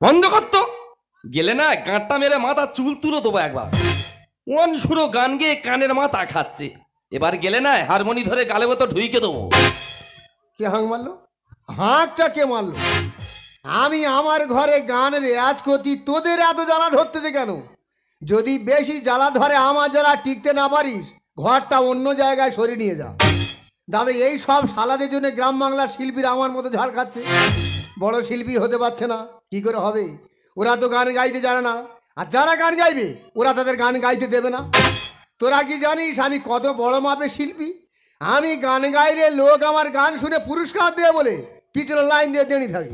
বন্ধ করতো গেলে না গাঁটটা মেরে মাথা চুল তুলে দেবো একবার। ওয়ান সুরো গান গেয়ে কানের মাথা খাচ্ছে, এবার গেলে না হারমোনি ধরে গালে মতো ঢুইকে দেবো। কে হাঁক মারলো? হাঁকটা কে মারলো? আমি আমার ঘরে গান রেয়াজ করতি, তোদের এত জ্বালা ধরতেছে কেন? যদি বেশি জ্বালা ধরে আমার জ্বালা টিকতে না পারিস, ঘরটা অন্য জায়গায় সরিয়ে নিয়ে যা। দাদা, এই সব শালাদের জন্য গ্রাম বাংলার শিল্পীরা আমার মতো ঝাড় খাচ্ছে, বড় শিল্পী হতে পারছে না। কি করে হবে? ওরা তো গান গাইতে জানে না, আর যারা গান গাইবে ওরা তাদের গান গাইতে দেবে না। তোরা কি জানিস আমি কত বড় মাপের শিল্পী? আমি গান গাইলে লোক আমার গান শুনে পুরস্কার দেবে বলে পিছনে লাইন দিয়ে দাঁড়িয়ে থাকে।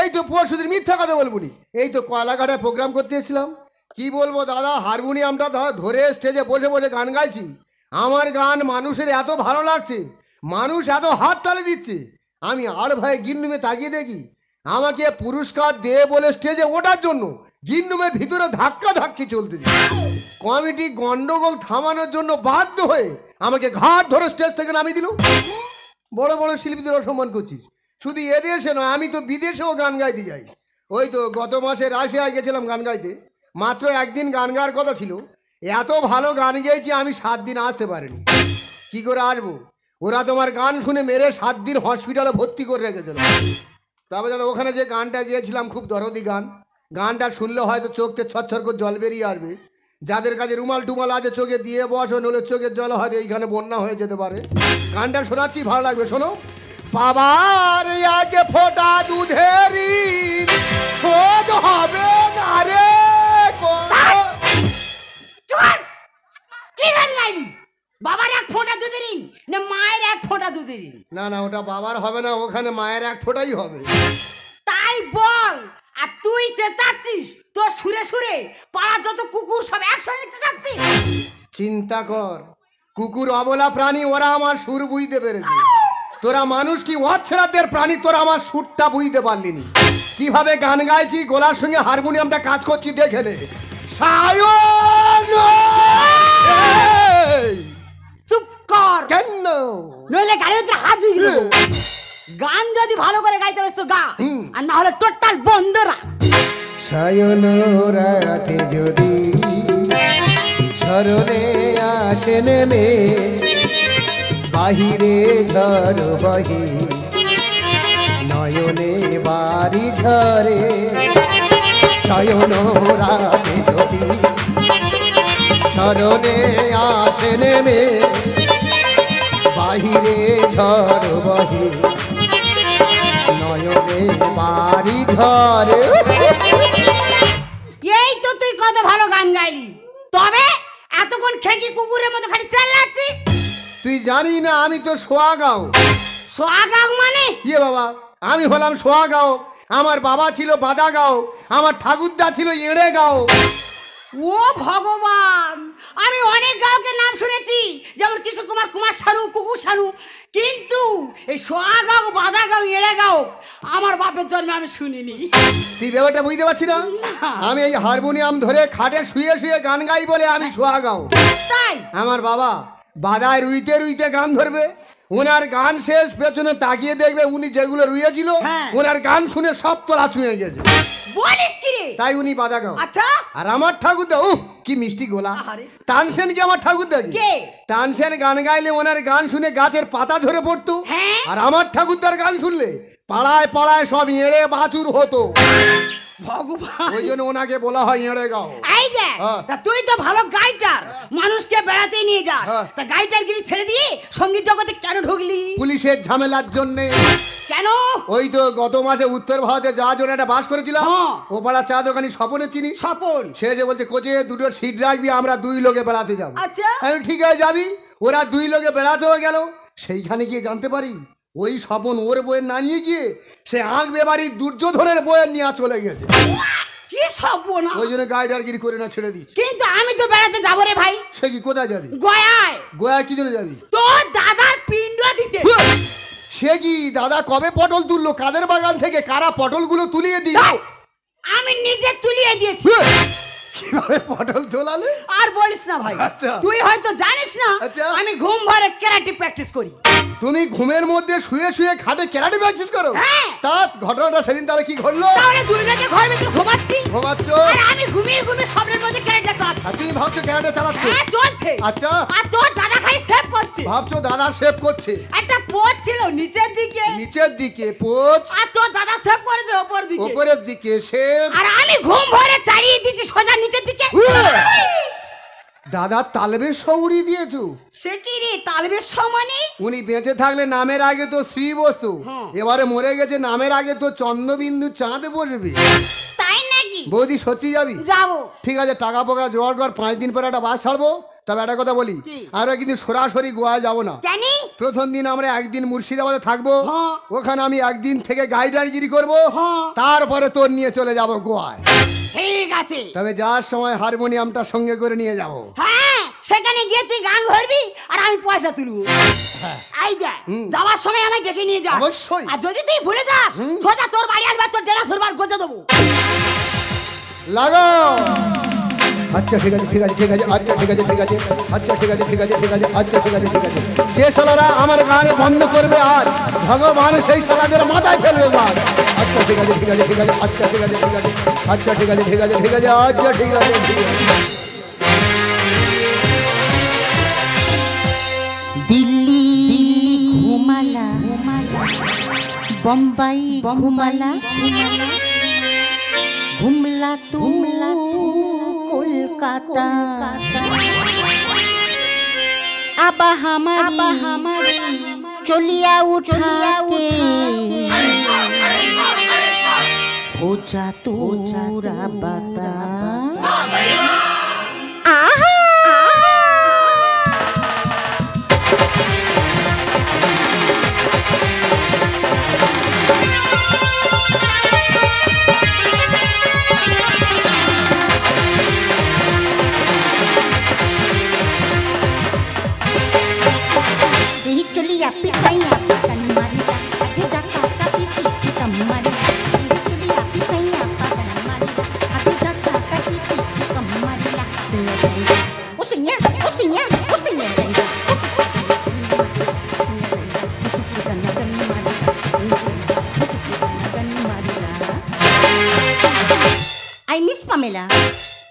এই তো পরশুদিন মিথ্যা কথা বলবো নি, এই তো কয়লাঘাটে প্রোগ্রাম করতে এসেছিলাম। কি বলবো দাদা, হারমোনিয়ামটা ধরে স্টেজে বসে বসে গান গাইছি। আমার গান মানুষের এত ভালো লাগছে, মানুষ এত হাত তালি দিচ্ছে। আমি আর ভাই গিন্নুমে তাকিয়ে দেখি, আমাকে পুরস্কার দেবে বলে স্টেজে ওঠার জন্য গিন্নুমের ভিতরে ধাক্কা ধাক্কি চলতে দিই। কমিটি গন্ডগোল থামানোর জন্য বাধ্য হয়ে আমাকে ঘাট ধরে স্টেজ থেকে নামিয়ে দিল। বড় বড় শিল্পীদের অসম্মান করছিস। শুধু এদেশে নয়, আমি তো বিদেশেও গান গাইতে যাই। ওই তো গত মাসে রাশিয়ায় গেছিলাম গান গাইতে, মাত্র একদিন গান গাওয়ার কথা ছিল। এত ভালো গান গেয়েছি আমি 7 দিন আসতে পারিনি। কি করে আসবো? ওরা তোমার গান শুনে মেরে 7 দিন হসপিটালে ভর্তি করে রেখে দিল। তবে দাদা, ওখানে যে গানটা গিয়েছিলাম খুব দরদি গান। গানটা শুনলে হয়তো চোখতে ছচ্ছর করে জল বেরিয়ে আসবে। যাদের কাছে রুমাল টুমাল আছে চোখে দিয়ে বসো, নলে চোখের জল হয়তো এইখানে বন্যা হয়ে যেতে পারে। গানটা শোনাচ্ছি, ভালো লাগবে, শোনো। বাবার আগে ফোটা দুধেরি শোধ হবে না রে। কি গান গাইলি? বাবার 1 ফোঁটা দুধের ঋণ না মায়ের 1 ফোঁটা দুধের ঋণ? না না, ওটা বাবার হবে না, ওখানে মায়ের 1 ফোঁটাই হবে। তাই বল। আর তুই চেঁচাচ্ছিস, তোর সুরে সুরে পাড়া যত কুকুর সব একসঙ্গে চেঁচাচ্ছিস। চিন্তা কর, কুকুর অবলা প্রাণী, ওরা আমার সুর বুঝতে পেরেছে। তোরা মানুষ কি অচ্ছরাদের প্রাণী, তোরা আমার সুরটা বুঝতে পারলিনি। কিভাবে গান গাইছি, গলার সঙ্গে হারমোনিয়ামটা কাজ করছি দেখে নে। চুপ কর। কেন? নইলে গাড়ির ভিতরে হাত ঝুঁকি দেবো। গান যদি ভালো করে গাইতে পারিস তো গা, আর না হলে টোটাল বন্ধ রাখ। সায়ন রাতে যদি স্মরণে আসে নেমে, বাহিরে ঝড় বহে নয়নে বাড়ি ঝরে। সায়ন রাতে যদি স্মরণে আসে নেমে, বাহিরে ঝড় বহে নয়নে বাড়ি ঝরে। এই তো তুই কত ভালো গান গাইলি, তবে এতক্ষণ খেকি কুকুরের মতো খালি চালাচ্ছিস। তুই জানি না আমি তো সোয়াগাঁও। সোয়াগাঁও মানে? ইয়ে বাবা, আমি হলাম সোয়াগাঁও। আমার বাবা ছিল বাদাগাঁও, আমার ঠাকুরদা ছিল এড়েগাঁও। ও ভগবান, আমি অনেক গাঁওকে নাম শুনেছি, যেমন কিশোর কুমার, কুমার শানু, কুকুর শানু, কিন্তু এই সোয়াগাঁও, বাদাগাঁও, এড়েগাঁও আমার বাপের জন্মে আমি শুনিনি। তুই ব্যাপারটা বুঝতে পারছি না? আমি এই হারমোনিয়াম ধরে খাটে শুয়ে শুয়ে গান গাই বলে আমি সোয়াগাঁও। তাই আমার বাবা বাদায় রুইতে রুইতে গান ধরবে, ওনার গান শেষ, পেছনে তাকিয়ে দেখবে উনি যেগুলো রুইয়েছিল ওনার গান শুনে সব তোলা ছুঁয়ে গেছে। বলিস কি রে? তাই উনি বাদাগাঁও। আচ্ছা, আর আমার ঠাকুরদা, কি মিষ্টি গোলা। তানসেন কি আমার ঠাকুরদা? কে? তানসেন গান গাইলে ওনার গান শুনে গাছের পাতা ঝরে পড়তো, আর আমার ঠাকুরদার গান শুনলে পাড়ায় পাড়ায় সব এড়ে বাছুর হতো। ভগবান, ওই জন্য ওনাকে বলা হয় এড়েগাঁও। এই দেখ, তা তুই তো ভালো গাইটার, মানুষকে বেড়াতে নিয়ে যাস, তা গাইটার গিরি ছেড়ে দিয়ে সঙ্গীত জগতে কেন ঢুকলি? পুলিশের ঝামেলার জন্য। কেন? ওই তো গত মাসে উত্তর ভারতে যাওয়ার জন্য একটা বাস করেছিলাম। ও পাড়া চা দোকানি স্বপনে চিনি। স্বপন সে যে বলছে, কোচে 2টো সিট রাখবি, আমরা 2 লোকে বেড়াতে যাবো। আচ্ছা, আমি ঠিক আছে যাবি। ওরা 2 লোকে বেড়াতেও গেল। সেইখানে গিয়ে জানতে পারি ওই স্বপন ওর বইয়ের না নিয়ে গিয়ে সে আঁকবে বাড়ির দুর্যোধনের বইয়ের নিয়ে চলে গেছে। কি স্বপন! ওই জন্য গাইডারগিরি করে না ছেড়ে দিচ্ছি। কিন্তু আমি তো বেড়াতে যাবো রে ভাই। সে কি, কোথায় যাবি? গয়ায়। গয়া কি জন্য যাবি? তোর দাদার পিণ্ড দিতে। সে কি, দাদা কবে পটল তুললো? কাদের বাগান থেকে? কারা পটলগুলো তুলিয়ে দিল? আমি নিজে তুলিয়ে দিয়েছি। কিভাবে পটল তোলালে? আর বলিস না ভাই। আচ্ছা, তুই হয়তো জানিস না, আচ্ছা, আমি ঘুম ভরে ক্যারাটে প্র্যাকটিস করি। তুমি ঘুমের মধ্যে শুয়ে শুয়ে খাটে কেরাটে প্র্যাকটিস করো? হ্যাঁ। তা ঘটনাটা সেদিন তাহলে কি ঘটলো? তাহলে দুই লোকে ঘর ভিতরে ঘুমাচ্ছি ঘুমাচ্ছ আর আমি ঘুমিয়ে ঘুমিয়ে স্বপ্নের মধ্যে ক্যারেক্টার চালাচ্ছি। আর তুমি ভাবছো কেরাটে চালাচ্ছ? হ্যাঁ চলছে। আচ্ছা। আর তোর দাদা খাই সেভ করছে। ভাবছো দাদা সেভ করছে? একটা পোজ ছিল নিচের দিকে নিচের দিকে পোজ, আর তোর দাদা সেভ করেছে ওপর দিকে। উপরের দিকে সেভ। আর আমি ঘুম ভরে চালিয়ে দিচ্ছি সোজা নিচের দিকে। দাদা তালবের সৌড়ি দিয়েছো? সে কি রে তালবের সমানে? উনি বেঁচে থাকলে নামের আগে তো শ্রী বসতো, এবারে মরে গেছে নামের আগে তো চন্দ্রবিন্দু চাঁদ বসবে। তাই নাকি? বৌদি সত্যি যাবি? যাবো। ঠিক আছে, টাকা পোকা জোগাড় কর, 5 দিন পরে একটা বাস ছাড়বো। তবে একটা কথা বলি, কি? আমরা কিন্তু সরাসরি গোয়ায় যাবো না। জানি প্রথম দিন আমরা একদিন মুর্শিদাবাদে থাকবো, হ্যাঁ। ওখানে আমি একদিন থেকে গাইডারগিরি করবো, হ্যাঁ। তারপরে তোর নিয়ে চলে যাব গোয়ায়। ঠিক আছে। তবে যাওয়ার সময় হারমোনিয়ামটা সঙ্গে করে নিয়ে যাব। হ্যাঁ সেখানে গিয়ে তুই গান ধরবি আর আমি পয়সা তুলবো। আই দেখ যাওয়ার সময় আমায় ডেকে নিয়ে যাস। অবশ্যই। আর যদি তুই ভুলে যাস সোজা তোর বাড়ি আসবে, তোর ডেরা ধরবার গোজে দেবো। লাগাও। আচ্ছা ঠিক আছে, ঠিক আছে, ঠিক আছে, আচ্ছা ঠিক আছে, ঠিক আছে, আচ্ছা ঠিক আছে, ঠিক আছে, ঠিক আছে, আচ্ছা ঠিক আছে, ঠিক আছে। যে শালারা আমার গান বন্ধ করবে আর ভগবান সেই শালাদের মাথায় ফেলবে মার। আচ্ছা ঠিক আছে, ঠিক আছে, ঠিক আছে, আচ্ছা ঠিক আছে, ঠিক আছে, আচ্ছা ঠিক আছে, ঠিক আছে, ঠিক আছে, আচ্ছা ঠিক আছে, ঠিক আছে। दिल्ली घुमाला बम्बई घुमाला घुमला तू कोलकाता अब हमारी चलिया उठा के हो जा तू बता।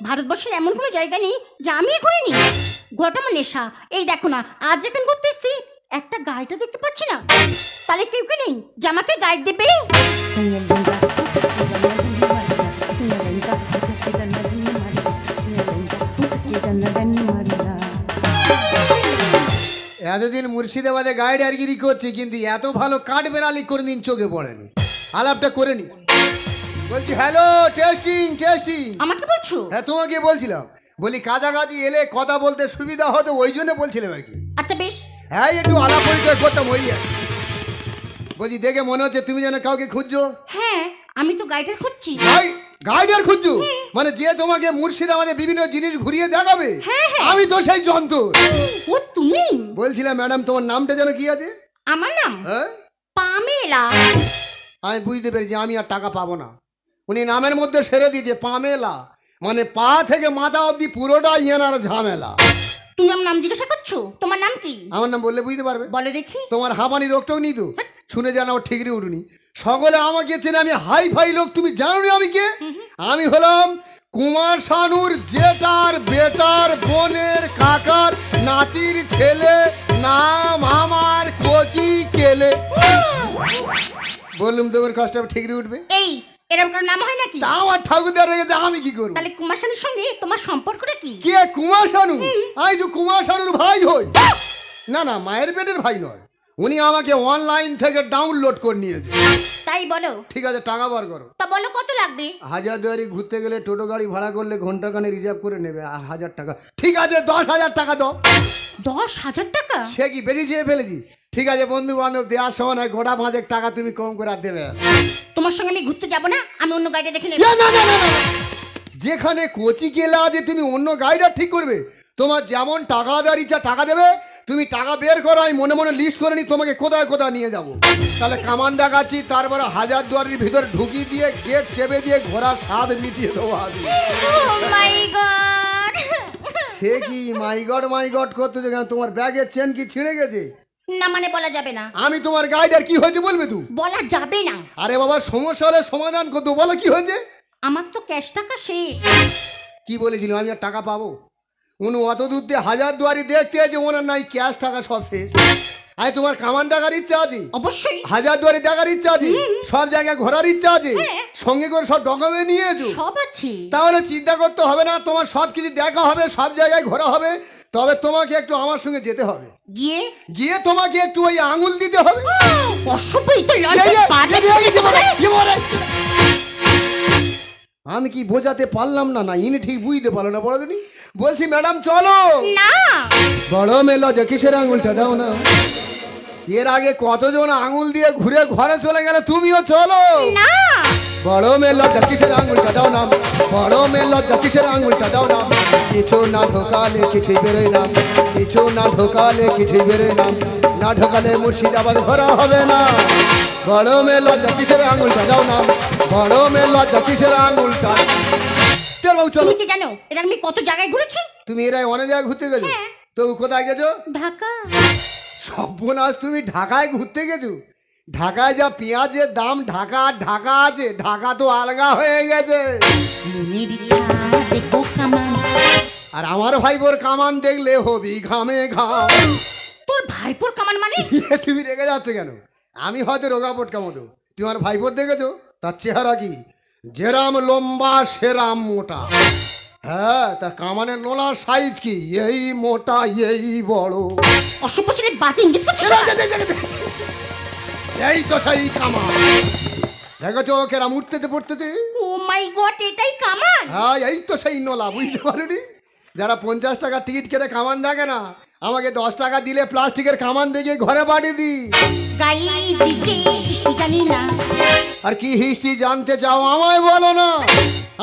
ভারতবর্ষের এমন কোনো জায়গা নেই যা আমি ঘুরিনি। ঘোরাটা আমার নেশা। এই দেখো না, আজ যেখানে ঘুরতে এসেছি একটা গাড়িটা দেখতে পাচ্ছি না, তাহলে কেউ কে নেই যে আমাকে গাইড দেবে? এতদিন মুর্শিদাবাদে গাইডারগিরি করছি, কিন্তু এত ভালো কাঠ বেড়ালি কোনদিন চোখে পড়েনি। আলাপটা করে নি। বলছি হ্যালো, টেস্টিং টেস্টিং। আমাকে বলছো? হ্যাঁ তোমাকে বলছিলাম, বলি কাছাকাছি এলে কথা বলতে সুবিধা হতো, ওই জন্য বলছিলাম আর কি। আচ্ছা বেশ। হ্যাঁ একটু আলাপ পরিচয় করতাম ওই আর কি। বলছি দেখে মনে হচ্ছে তুমি যেন কাউকে খুঁজছো। হ্যাঁ আমি তো গাইডার খুঁজছি। গাইডার খুঁজছো? মানে যে তোমাকে মুর্শিদাবাদে বিভিন্ন জিনিস ঘুরিয়ে দেখাবে? আমি তো সেই যন্ত্র। ও তুমি? বলছিলাম ম্যাডাম তোমার নামটা যেন কি আছে? আমার নাম হ্যাঁ পামেলা। আমি বুঝতে পেরেছি আমি আর টাকা পাবো না। উনি নামের মধ্যে সেরে দিয়েছে পামেলা, মানে পা থেকে মাথা অবধি পুরোটাই এনার ঝামেলা। তুমি আমার নাম জিজ্ঞাসা করছো? তোমার নাম কি? আমার নাম বললে বুঝতে পারবে। বলো দেখি। তোমার হাঁপানি রোগটাও নি তো? শুনে জানো ঠিকরি উঠুনি। সকলে আমাকে চেনে, আমি হাই ফাই লোক। তুমি জানো নি আমি কে? আমি হলাম কুমার শানুর জেঠার বেটার বোনের কাকার নাতির ছেলে, নাম আমার কচি কেলে। বললুম তোমার কষ্ট ঠিকরি উঠবে। এই এরকম কারো নাম হয় নাকি? তা আমার ঠাকুরদার রেখেছে, আমি কি করবো? তাহলে কুমার শানুর সঙ্গে তোমার সম্পর্কটা কি? কে কুমার শানু? আমি তো কুমার শানুর ভাই হই। না না, মায়ের পেটের ভাই নয়। উনি আমাকে অনলাইন থেকে ডাউনলোড করে নিয়েছে। তাই বলো? ঠিক আছে, টাকা বার করো। তা বলো কত লাগবে? হাজারদুয়ারি ঘুরতে গেলে টোটো গাড়ি ভাড়া করলে ঘন্টাখানে রিজার্ভ করে নেবে 1000 টাকা। ঠিক আছে 10,000 টাকা দাও। 10,000 টাকা? সে কি বেরিয়ে যেয়ে ফেলেছি? ঠিক আছে বন্ধু বান্ধব দেওয়ার সময় নয়, গোটা 5 টাকা তুমি কম করে আর দেবে। তোমার সঙ্গে আমি ঘুরতে যাব না, আমি অন্য গাড়ি দেখে নেব। না না না না, যেখানে কোচি কেলা আছে তুমি অন্য গাড়িটা ঠিক করবে। তোমার যেমন টাকা দেওয়ার ইচ্ছা টাকা দেবে, তুমি টাকা বের করো, আমি মনে মনে লিস্ট করে নি তোমাকে কোথায় কোথায় নিয়ে যাব। তাহলে কামান দেখাচ্ছি, তারপরে হাজারদুয়ারির ভিতরে ঢুকিয়ে দিয়ে গেট চেপে দিয়ে ঘোড়ার স্বাদ মিটিয়ে দেবো আমি। মাই গড! সে কি মাই গড করতে, যেখানে তোমার ব্যাগের চেন কি ছিঁড়ে গেছে? না মানে বলা যাবে না। আমি তোমার গাইড, আর কি হয়েছে বলবে তুই? বলা যাবে না। আরে বাবা, সমস্যা হলে সমাধান করতে বলো কি হয়েছে। আমার তো ক্যাশ টাকা শেষ। কি বলেছিল আমি আর টাকা পাবো? উনি অত দূর দিয়ে হাজার দুয়ারি দেখতে আছে, ওনার নাই ক্যাশ টাকা সব শেষ। আরে তোমার কামান টাকার ইচ্ছা আছে, অবশ্যই। হাজার দুয়ারি দেখার ইচ্ছা আছে, সব জায়গায় ঘোরার ইচ্ছা আছে, হ্যাঁ। সঙ্গে করে সব ডকুমেন্ট নিয়েছো, সব আছে। তাহলে চিন্তা করতে হবে না, তোমার সব কিছু দেখা হবে, সব জায়গায় ঘোরা হবে। তবে তোমাকে একটু আমার সঙ্গে যেতে হবে, গিয়ে গিয়ে তোমাকে একটু ওই আঙুল দিতে হবে। অসভ্যই তো এই লজ্জা যে, বাজে এই যে, ছেলে বলে। কি বলে? আমি কি বোঝাতে পারলাম না? না ইনি ঠিক বুঝতে পারলো না। বড় দিনি বলছি ম্যাডাম চলো। না বড় মেয়ে লজ্জা কিসের আঙুলটা দাও না। এর আগে কতজন আঙুল দিয়ে ঘুরে ঘরে চলে গেল, তুমিও চলো। না বড় মেয়ে লজ্জা কিসের আঙুলটা দাও না। বড় মেয়ে লজ্জা কিসের আঙুলটা দাও না। কিছু না ঢোকালে কিছুই বেরোয় না, কিছু না ঢোকালে কিছুই বেরোয় না, না ঢোকালে মুর্শিদাবাদ ঘোরা হবে না। বড় মেয়ে লজ্জা কিসের আঙুলটা দাও না। বড় মেয়ে লজ্জা কিসের আঙুলটা। চলো চলো। তুমি কি জানো এটা আমি কত জায়গায় ঘুরেছি? তুমি এরা অনেক জায়গায় ঘুরতে গেছো? তো কোথায় গেছো? ঢাকা। সর্বনাশ, তুমি ঢাকায় ঘুরতে গেছো? ঢাকায় যা পেঁয়াজের দাম, ঢাকা আর ঢাকা আছে, ঢাকা তো আলগা হয়ে গেছে। মনের ইচ্ছা দেখবো কামান। আর আমার ভাইবোর কামান দেখলে হবি ঘামে ঘাম। তোর ভাইপোর কামান মানে? তুমি রেগে যাচ্ছে কেন? আমি হয়তো রোগা পটকা মতো, তুমি আমার ভাইবোর দেখেছো? তার চেহারা কি যেরাম লম্বা সেরাম মোটা। হ্যাঁ, তার কামানের নোলার সাইজ কি এই মোটা এই বড়। অসভ্য ছেলে বাজে ইঙ্গিত করছিস। এই তো সেই কামান। দেখেছো কেরাম উঠতেতে পড়তেতে? ও মাই গড, এটাই কামান? হ্যাঁ, এই তো সেই নোলা, বুঝতে পারোনি? যারা 50 টাকা টিকিট কেটে কামান দেখে না, আমাকে 10 টাকা দিলে প্লাস্টিকের কামান দেখে ঘরে পাঠিয়ে দিই। গাই দিকে হিস্ট্রি জানি না। আর কি হিস্ট্রি জানতে চাও আমায় বলো না।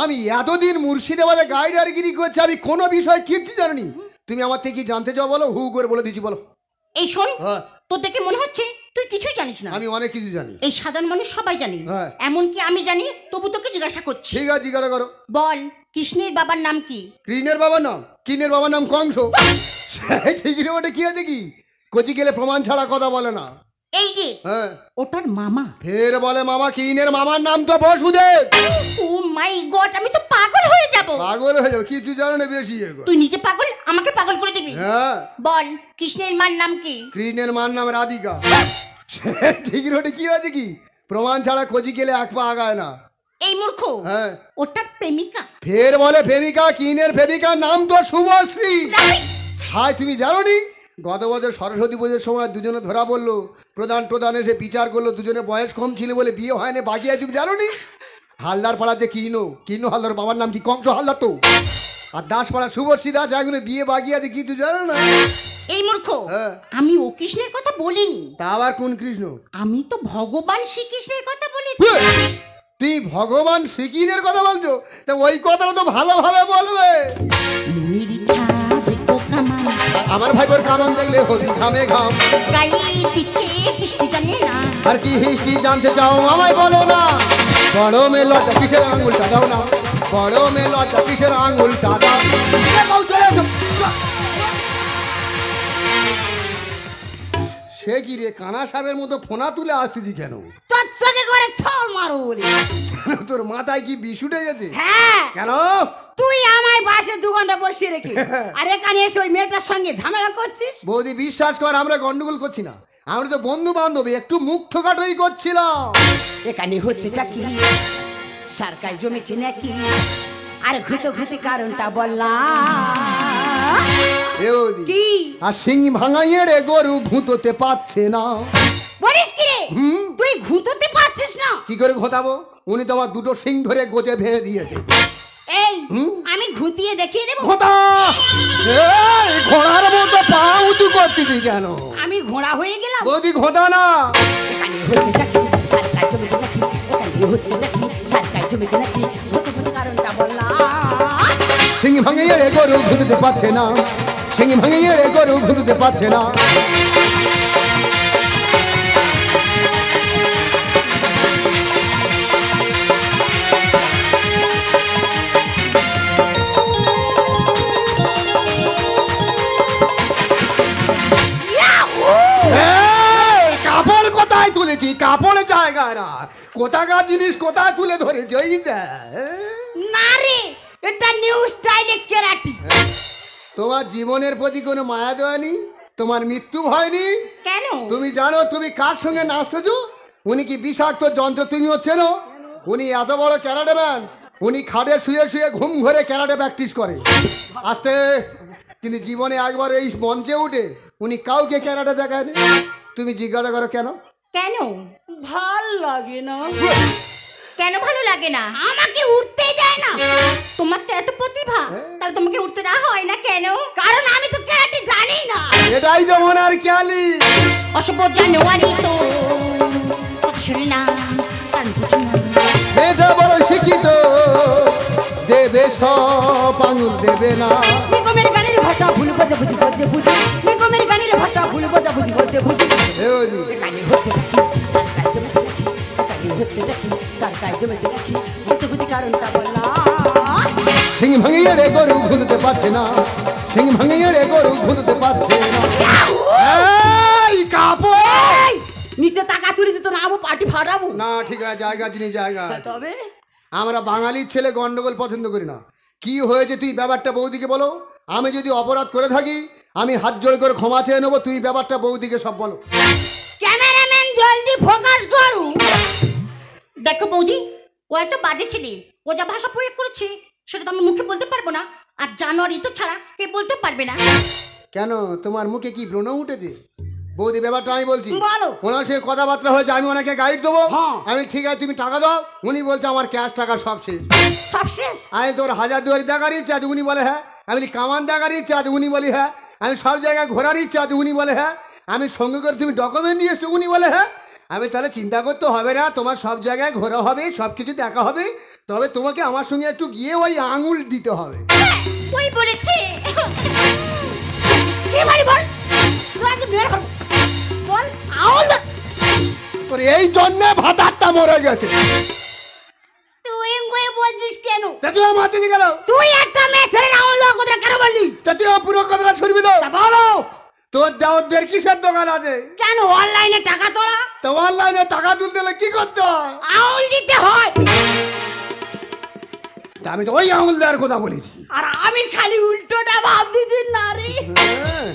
আমি এতদিন মুর্শিদাবাদে গাইডারগিরি করছি, আমি কোনো বিষয় কিচ্ছু জানি। তুমি আমার থেকে কি জানতে চাও বলো, হু করে বলে দিচ্ছি বলো। এই শোন, হ্যাঁ, তোর দেখে মনে হচ্ছে তুই কিছুই জানিস না। আমি অনেক কিছু জানি। এই সাধারণ মানুষ সবাই জানি, হ্যাঁ। এমনকি আমি জানি, তবু তোকে জিজ্ঞাসা করছি। ঠিক আছে, জিজ্ঞাসা করো। বল, কৃষ্ণের বাবার নাম কি? কৃষ্ণের বাবার নাম? কৃষ্ণের বাবার নাম কংস। ঠিক রে, ওটা কি আছে কি? কচি গেলে প্রমাণ ছাড়া কথা বলে না। এই যে হ্যাঁ, ওটার মামা। ফের বলে মামা? কৃষ্ণের মামার নাম তো বসুদেব। ও মাই গড, আমি তো পাগল হয়ে যাব। পাগল হয়ে যাও, কিছু জানো না বেশি এগো। তুই নিজে পাগল, আমাকে পাগল করে দিবি। হ্যাঁ, বল, কৃষ্ণের মার নাম কি? কৃষ্ণের মার নাম রাধিকা। ঠিক রে, ওটা কি আছে কি? প্রমাণ ছাড়া কচি গেলে এক পা আগায় না। এই মূর্খ, হ্যাঁ, ওটার প্রেমিকা। ফের বলে প্রেমিকা। কৃষ্ণের প্রেমিকার নাম তো শুভশ্রী। হাই, তুমি জানো নি? গত বছর সরস্বতী পুজোর সময় দুজনে ধরা পড়লো, প্রধান এসে বিচার করলো, দুজনের বয়স কম ছিল বলে বিয়ে হয়নি, বাকি আছে। তুমি জানো নি? হালদার পাড়াতে কিনো হালদার বাবার নাম কি? কংস হালদার তো। আর দাসপাড়া শুভশ্রী দাস, এখনো বিয়ে বাকি আছে, কিছু জানো না? এই মূর্খ, হ্যাঁ। আমি ও কৃষ্ণের কথা বলিনি। তা আবার কোন কৃষ্ণ? আমি তো ভগবান শ্রীকৃষ্ণের কথা বলেছি। তুই ভগবান শ্রীকৃষ্ণের কথা বলছো? তা ওই কথাটা তো ভালোভাবে বলবে। মনের ইচ্ছা দেখবো কামান। আমার ভাইবোর কামান দেখলে হলি ঘামে ঘাম। গাই দিচ্ছে হিস্ট্রি জানে না। আর কি হিস্ট্রি জানতে চাও আমায় বলো না। বড় মেয়ে লজ্জা কিসের আঙুলটা দাও না। বড় মেয়ে লজ্জা কিসের আঙুলটা দাও। চলে এসো। সে কি রে, কানা সাহেবের মতো ফোনা তুলে আসতেছি কেন? চকচকে করে ছল মারো বলে। তোর মাথায় কি বিষ উঠে গেছে? হ্যাঁ, কেন? তুই আমায় বাসে 2 ঘন্টা বসিয়ে রেখে আর এখানে এসে ওই মেয়েটার সঙ্গে ঝামেলা করছিস। বৌদি বিশ্বাস কর, আমরা গন্ডগোল করছি না, আমরা তো বন্ধু বান্ধবী, একটু মুখ ঠোকাটই করছিলাম। এখানে হচ্ছেটা কি? সরকার জমেছে নাকি? আর ঘুতে কারণটা বললাম। এ বৌদি, কি আর সিং ভাঙাইয়ে রে গরু ঘুঁতোতে পাচ্ছে না। বলিস কি রে? হুম, তুই ঘুঁতোতে পারছিস না? কি করে ঘোটাবো? উনি তো আমার দুটো সিং ধরে গোজে ভেঙে দিয়েছে। এই হুম? আমি ঘুঁতিয়ে দেখিয়ে দেবো। ঘোটা! এই ঘোড়ার মতো পা উঁচু করতেছি কেন? আমি ঘোড়া হয়ে গেলাম। বৌদি ঘোটা না। এখানে হচ্ছেটা কি? সরকার জমেছে নাকি? এখানে হচ্ছেটা কি? সরকার জমেছে নাকি? ঘুঁতে কারণটা বললাম। সিং ভাঙাইয়ে রে গরু ঘুঁতোতে পারছে না। সিং ভাঙাইয়ে রে গরু ঘুঁতোতে পারছে না। ইয়াহু! এই বলেছি কাপড় জায়গায় রাখ, কোথাকার জিনিস কোথায় তুলে ধরেছে ওই দেখ। না রে, এটা নিউ স্টাইলে কেরাটি। তোমার জীবনের প্রতি কোনো মায়া দেওয়ানি, তোমার মৃত্যু হয়নি। কেন? তুমি জানো তুমি কার সঙ্গে নাচতেছো? উনি কি বিষাক্ত যন্ত্র, তুমি হচ্ছে না? উনি এত বড় ক্যারাটে ম্যান, উনি খাটে শুয়ে শুয়ে ঘুম ঘরে ক্যারাটে প্র্যাকটিস করে আসতে, কিন্তু জীবনে একবার এই মঞ্চে উঠে উনি কাউকে ক্যারাটে দেখায়নি। তুমি জিজ্ঞাসা করো কেন? কেন? ভাল লাগে না। কেন ভালো লাগে না? আমাকে উঠতে দেয় না। তোমার তো এত প্রতিভা, তাহলে তোমাকে উঠতে দেওয়া হয় না কেন? কারণ আমি তো কেরাটি জানি না। এটাই তো মনার খেয়ালি। অসভ্য জানোয়ারি তো কথা শুনি না, কারণ বুঝি না। এটা বড় শিক্ষিত, দেবে সব আঙুল দেবে না। নিগমের গানের ভাষা ভুল বোঝা বুঝি বলছে বুঝি, নিগমের গানের ভাষা ভুল বোঝা বুঝি বলছে বুঝি। এ ওজি, গানে হচ্ছে নাকি সরকার জমেছে নাকি, গানে হচ্ছে নাকি সরকার জমেছে নাকি, বুঝতে বুঝি কারণটা বল না। সিং ভাঙিয়ে রে গরু খুঁজতে পারছে না, সিং ভাঙিয়ে রে গরু খুঁজতে পারছে না। এই কাপড় এই, নিচে টাকা তুলে দিত না, আমি পার্টি ফাটাবো না। ঠিক আছে, জায়গা জিনিস জায়গা। তবে আমরা বাঙালির ছেলে গন্ডগোল পছন্দ করি না। কি হয়েছে তুই ব্যাপারটা বৌদিকে বলো। আমি যদি অপরাধ করে থাকি আমি হাত জোড় করে ক্ষমা চেয়ে নেবো, তুই ব্যাপারটা বৌদিকে সব বলো। ক্যামেরাম্যান জলদি ফোকাস করু। দেখো বৌদি, ও এত বাজে ছেলে, ও যা ভাষা প্রয়োগ করেছে সেটা তো আমি মুখে বলতে পারবো না, আর জানোয়ারি তো ছাড়া কে বলতে পারবে না। কেন তোমার মুখে কি ব্রণ উঠেছে? বৌদি ব্যাপারটা আমি বলছি, বলো। ওনার সঙ্গে কথাবার্তা হয়েছে, আমি ওনাকে গাইড দেবো। হ্যাঁ। আমি ঠিক আছে তুমি টাকা দাও, উনি বলছে আমার ক্যাশ টাকা সব শেষ। সব শেষ। আমি তোর হাজার দুয়ারি দেখার ইচ্ছা আছে, উনি বলে হ্যাঁ। আমি বলি কামান দেখার ইচ্ছা আছে, উনি বলি হ্যাঁ। আমি সব জায়গায় ঘোরার ইচ্ছা আছে, উনি বলে হ্যাঁ। আমি সঙ্গে করে তুমি ডকুমেন্ট নিয়ে এসো, উনি বলে হ্যাঁ। আমি তাহলে চিন্তা করতে হবে না, তোমার সব জায়গায় ঘোরা হবে, সব কিছু দেখা হবে, তবে তোমাকে আমার সঙ্গে একটু গিয়ে ওই আঙুল দিতে হবে। ওই বলেছে। কি বলি বল, তুই আগে বের কর বল। আউল তোর এই জন্যে ভাতারটা মরে গেছে। তুই কই বলছিস কেন? তা তুই আমার দিকে গেল, তুই একটা মেয়ে ছেলে আউল কথা কেন বললি? তা তুই পুরো কথাটা শুনবি তো? তা বলো। তোর দাওয়াতদের কিসের দোকান আছে? কেন অনলাইনে টাকা তোলা? তো অনলাইনে টাকা তুলতে হলে কি করতে হয়? আউল দিতে হয়। তা আমি তো ওই আঙুল দেওয়ার কথা বলেছি। আর আমি খালি উল্টোটা ভাব দিছি না রে। হ্যাঁ,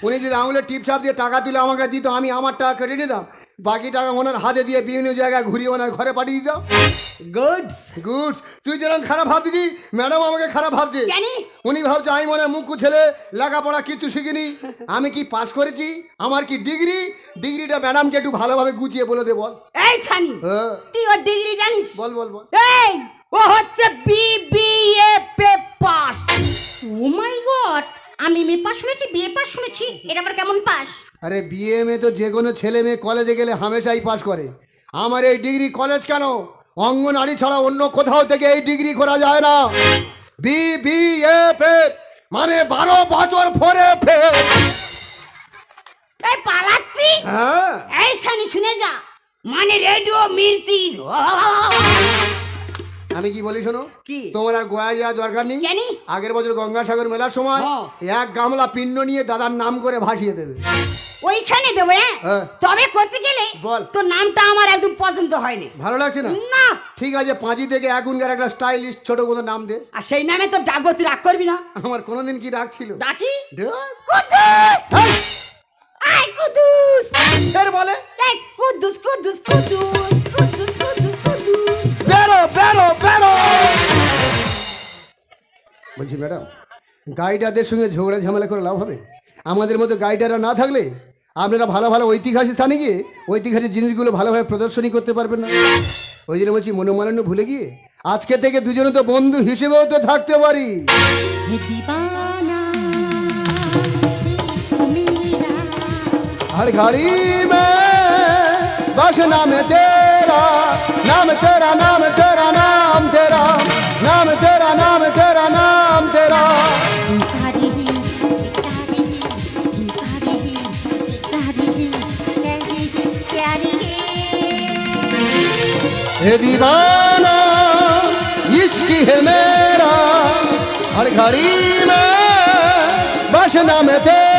উনি যদি আঙুলের টিপ ছাপ দিয়ে টাকা তুলে আমাকে দিত, আমি আমার টাকা কেটে নিতাম, বাকি টাকা ওনার হাতে দিয়ে বিভিন্ন জায়গায় ঘুরিয়ে ওনার ঘরে পাঠিয়ে দিতাম। গুডস। গুড। তুই যেরকম খারাপ ভাব দিদি, ম্যাডাম আমাকে খারাপ ভাবছে। জানি উনি ভাবছে আমি মনে হয় মুখ্য ছেলে, লেখাপড়া কিচ্ছু শিখিনি। আমি কি পাস করেছি, আমার কি ডিগ্রি, ডিগ্রিটা ম্যাডামকে একটু ভালোভাবে গুছিয়ে বলে দে বল। এই ছানি, হ্যাঁ, তুই ওর ডিগ্রি জানিস? বল বল বল। এই ও হচ্ছে বিবিএ পাস। ও মাই গড, আমি এমএ পাস শুনেছি, বিএ পাস শুনেছি, এটা আবার কেমন পাস? আরে বিএমএ তো যে কোনো ছেলে মেয়ে কলেজে গেলে হামেশাই পাস করে। আমার এই ডিগ্রি কলেজ কেন, অঙ্গনারী ছাড়া অন্য কোথাও থেকে এই ডিগ্রি করা যায় না। বিবিএফ মানে 12 বছর পরে ফেল। এই পালাচ্ছি। হ্যাঁ, এই ছানি শুনে যা, মানে রেডিও মির্চি। আমি কি বলি শোনো, কি? তোমার আর গোয়া যাওয়ার দরকার নেই। জানি। আগের বছর গঙ্গাসাগর মেলার সময় হ্যাঁ। এক গামলা পিণ্ড নিয়ে দাদার নাম করে ভাসিয়ে দেবে। ওইখানে দেবো হ্যাঁ? হ্যাঁ। তবে কোচে গেলে বল। তোর নামটা আমার একদম পছন্দ হয়নি। ভালো লাগছে না? না। ঠিক আছে, 5 থেকে এখনকার একটা স্টাইলিশ ছোট কোনো নাম দে। আর সেই নামে তো ডাকবো, তুই রাগ করবি না? আমার কোনোদিন কি রাগ ছিল? ডাকি ডাক। কুদ্দুস। হেই, আই কুদ্দুস। ফের বলে এই কুদ্দুস কুদ্দুস কুদ্দুস কুদ্দুস কুদ্দুস কুদ্দুস। বেরো বেরো বেরো। বলছি ম্যাডাম, গাইডারদের সঙ্গে ঝগড়া ঝামেলা করে লাভ হবে? আমাদের মতো গাইডাররা না থাকলে আপনারা ভালো ভালো ঐতিহাসিক স্থানে গিয়ে ঐতিহাসিক জিনিসগুলো ভালোভাবে প্রদর্শনী করতে পারবেন না। ওই জন্য বলছি মনোমালিন্য ভুলে গিয়ে আজকে থেকে দুজনে তো বন্ধু হিসেবেও তো থাকতে পারি। হে দিবানা মেরা, हर घड़ी में बस नाम तेरा, नाम तेरा, नाम तेरा, नाम तेरा, नाम तेरा, नाम तेरा, नाम तेरा। तारी ही तारी ही तारी ही प्यारी ही। हे दीवाना इश्क है मेरा, हर घड़ी में बस नाम तेरा।